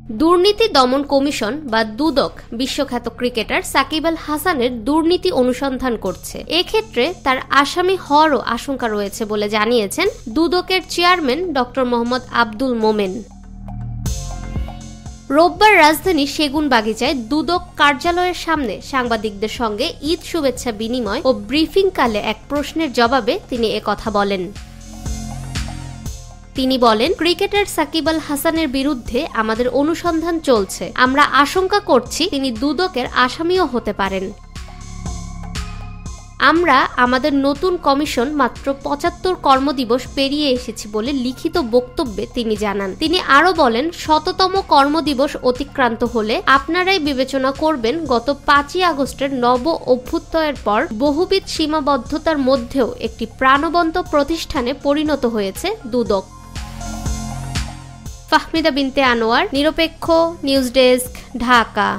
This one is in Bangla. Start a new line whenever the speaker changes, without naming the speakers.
দুর্নীতি দমন কমিশন বা দুদক বিশ্বখ্যাত ক্রিকেটার সাকিব আল হাসানের দুর্নীতি অনুসন্ধান করছে। এক্ষেত্রে তার আসামি হওয়ারও আশঙ্কা রয়েছে বলে জানিয়েছেন দুদকের চেয়ারম্যান ডক্টর মোহাম্মদ আব্দুল মোমেন। রোববার রাজধানী সেগুনবাগিচায় দুদক কার্যালয়ের সামনে সাংবাদিকদের সঙ্গে ঈদ শুভেচ্ছা বিনিময় ও ব্রিফিংকালে এক প্রশ্নের জবাবে তিনি একথা বলেন। তিনি বলেন, ক্রিকেটার সাকিব আল হাসানের বিরুদ্ধে আমাদের অনুসন্ধান চলছে। আমরা আশঙ্কা করছি তিনি দুদকের আসামিও হতে পারেন। আমরা আমাদের নতুন কমিশন মাত্র ৭৫ কর্মদিবস পেরিয়ে এসেছি বলে লিখিত বক্তব্যে তিনি জানান। তিনি আরও বলেন, ১০০তম কর্মদিবস অতিক্রান্ত হলে আপনারাই বিবেচনা করবেন গত ৫ই আগস্টের নব অভ্যুদয়ের পর বহুবিধ সীমাবদ্ধতার মধ্যেও একটি প্রাণবন্ত প্রতিষ্ঠানে পরিণত হয়েছে দুদক। ফাহমিদা বিনতে আনোয়ার, নিরপেক্ষ নিউজ ডেস্ক, ঢাকা।